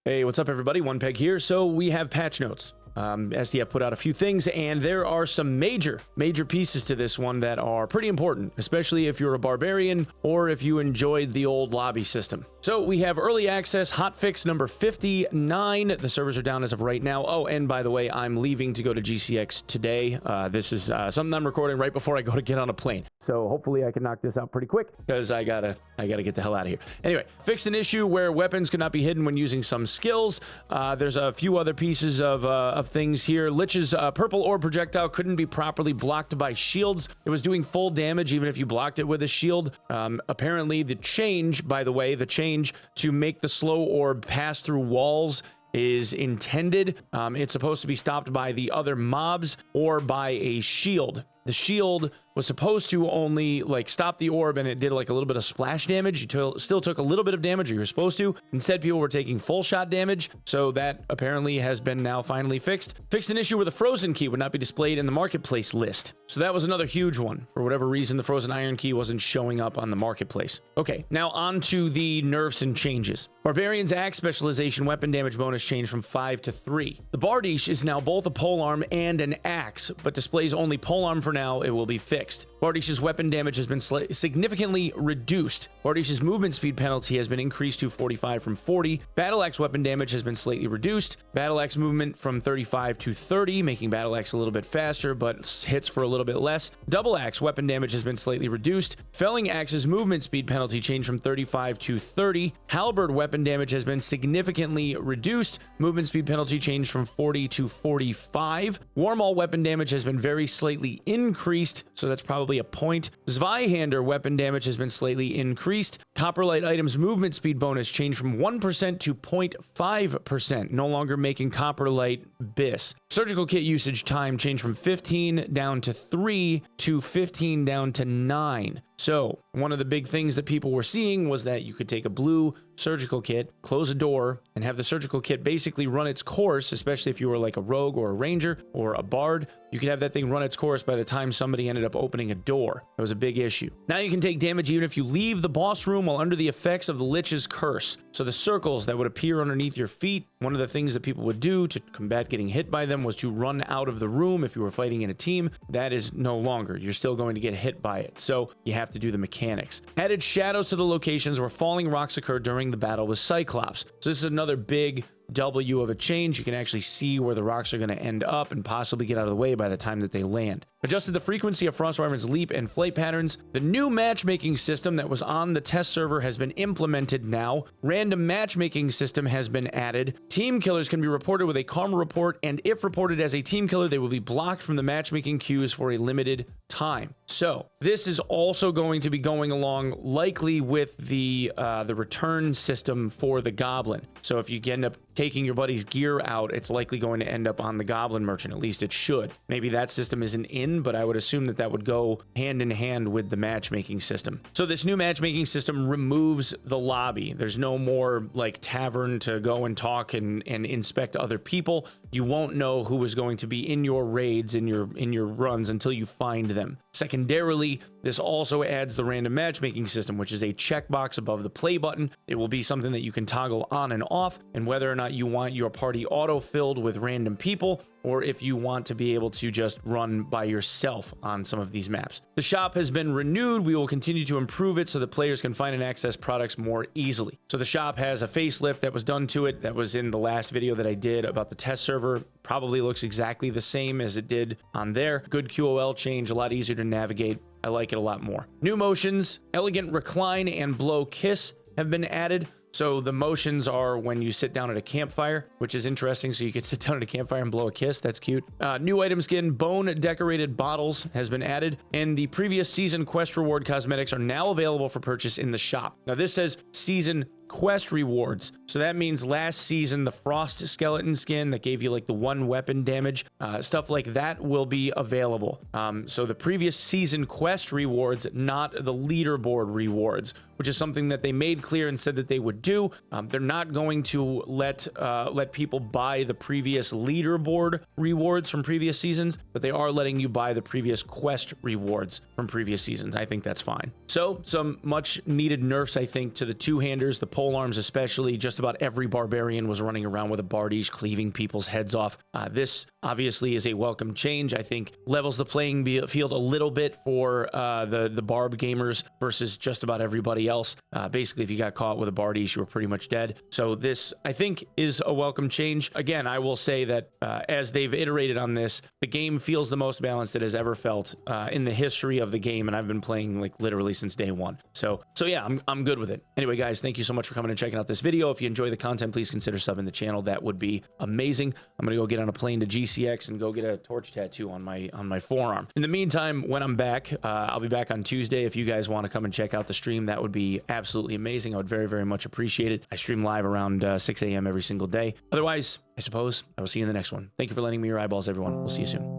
Hey, what's up, everybody? Onepeg here. So we have patch notes. SDF put out a few things, and there are some major pieces to this one that are pretty important, especially if you're a barbarian or if you enjoyed the old lobby system. So we have early access hotfix number 59. The servers are down as of right now. Oh, and by the way, I'm leaving to go to GCX today. This is something I'm recording right before I go to get on a plane. So hopefully I can knock this out pretty quick because I gotta get the hell out of here. Anyway, fixed an issue where weapons could not be hidden when using some skills. There's a few other pieces of things here. Lich's purple orb projectile couldn't be properly blocked by shields. It was doing full damage even if you blocked it with a shield. Apparently the change, by the way, the change to make the slow orb pass through walls is intended. It's supposed to be stopped by the other mobs or by a shield. The shield was supposed to only like stop the orb, and it did like a little bit of splash damage. You still took a little bit of damage, or you're supposed to. Instead, people were taking full shot damage. So that apparently has been now finally fixed. Fixed an issue where the frozen key would not be displayed in the marketplace list. So that was another huge one. For whatever reason, the frozen iron key wasn't showing up on the marketplace. Okay, now on to the nerfs and changes. Barbarian's axe specialization weapon damage bonus changed from 5 to 3. The Bardish is now both a polearm and an axe, but displays only polearm for now. It will be fixed. Bardish's weapon damage has been significantly reduced. Bardish's movement speed penalty has been increased to 45 from 40. Battle axe weapon damage has been slightly reduced. Battle axe movement from 35 to 30, making battle axe a little bit faster, but hits for a little bit less. Double axe weapon damage has been slightly reduced. Felling axe's movement speed penalty changed from 35 to 30. Halberd weapon damage has been significantly reduced. Movement speed penalty changed from 40 to 45. Warmaul weapon damage has been very slightly increased, so that's probably a point. Zweihander weapon damage has been slightly increased. Copperlight items movement speed bonus changed from 1% to 0.5%, no longer making Copperlight bis. Surgical kit usage time changed from 15 down to 3 to 15 down to 9. So one of the big things that people were seeing was that you could take a blue surgical kit, close a door, and have the surgical kit basically run its course, especially if you were like a rogue or a ranger or a bard. You could have that thing run its course by the time somebody ended up opening a door. That was a big issue. Now you can take damage even if you leave the boss room while under the effects of the Lich's curse. So the circles that would appear underneath your feet, one of the things that people would do to combat getting hit by them was to run out of the room if you were fighting in a team. That is no longer. You're still going to get hit by it. So you have to do the mechanics. Added shadows to the locations where falling rocks occur during the battle with Cyclops. So this is another big W of a change. You can actually see where the rocks are going to end up and possibly get out of the way by the time that they land. Adjusted the frequency of Frost Wyvern's leap and flight patterns. The new matchmaking system that was on the test server has been implemented now. Random matchmaking system has been added. Team killers can be reported with a karma report, and if reported as a team killer, they will be blocked from the matchmaking queues for a limited time. So this is also going to be going along likely with the return system for the Goblin. So if you end up taking your buddy's gear out, it's likely going to end up on the Goblin Merchant. At least it should. Maybe that system isn't in, but I would assume that that would go hand in hand with the matchmaking system. So this new matchmaking system removes the lobby. There's no more like tavern to go and talk and inspect other people. You won't know who is going to be in your raids, in your runs until you find them. Secondarily, this also adds the random matchmaking system, which is a checkbox above the play button. It will be something that you can toggle on and off, and whether or not you want your party auto-filled with random people, or if you want to be able to just run by yourself on some of these maps. The shop has been renewed. We will continue to improve it so that players can find and access products more easily. So the shop has a facelift that was done to it. That was in the last video that I did about the test server. Probably looks exactly the same as it did on there. Good QOL change, a lot easier to navigate. I like it a lot more. New motions, elegant recline and blow kiss have been added. So the motions are when you sit down at a campfire, which is interesting. So you could sit down at a campfire and blow a kiss. That's cute. New item skin, bone decorated bottles has been added. And the previous season quest reward cosmetics are now available for purchase in the shop. Now this says season quest rewards. So that means last season, the frost skeleton skin that gave you like the 1 weapon damage, stuff like that will be available. So the previous season quest rewards, not the leaderboard rewards, which is something that they made clear and said that they would do. They're not going to let people buy the previous leaderboard rewards from previous seasons, but they are letting you buy the previous quest rewards from previous seasons. I think that's fine. So some much needed nerfs, I think, to the two-handers, the pole arms especially, just about every barbarian was running around with a bardiche, cleaving people's heads off. This obviously is a welcome change. I think levels the playing field a little bit for the Barb gamers versus just about everybody else. Basically, if you got caught with a bardiche, you were pretty much dead. So this, I think, is a welcome change. Again, I will say that as they've iterated on this, the game feels the most balanced it has ever felt in the history of the game, and I've been playing like literally since day one. So yeah, I'm good with it. Anyway, guys, thank you so much for coming and checking out this video. If you enjoy the content, please consider subbing the channel. That would be amazing. I'm gonna go get on a plane to GCX and go get a torch tattoo on my forearm. In the meantime, when I'm back, I'll be back on Tuesday. If you guys want to come and check out the stream, that would be absolutely amazing. I would very, very much appreciate it. I stream live around 6 a.m. every single day. Otherwise, I suppose I will see you in the next one. Thank you for lending me your eyeballs, everyone. We'll see you soon.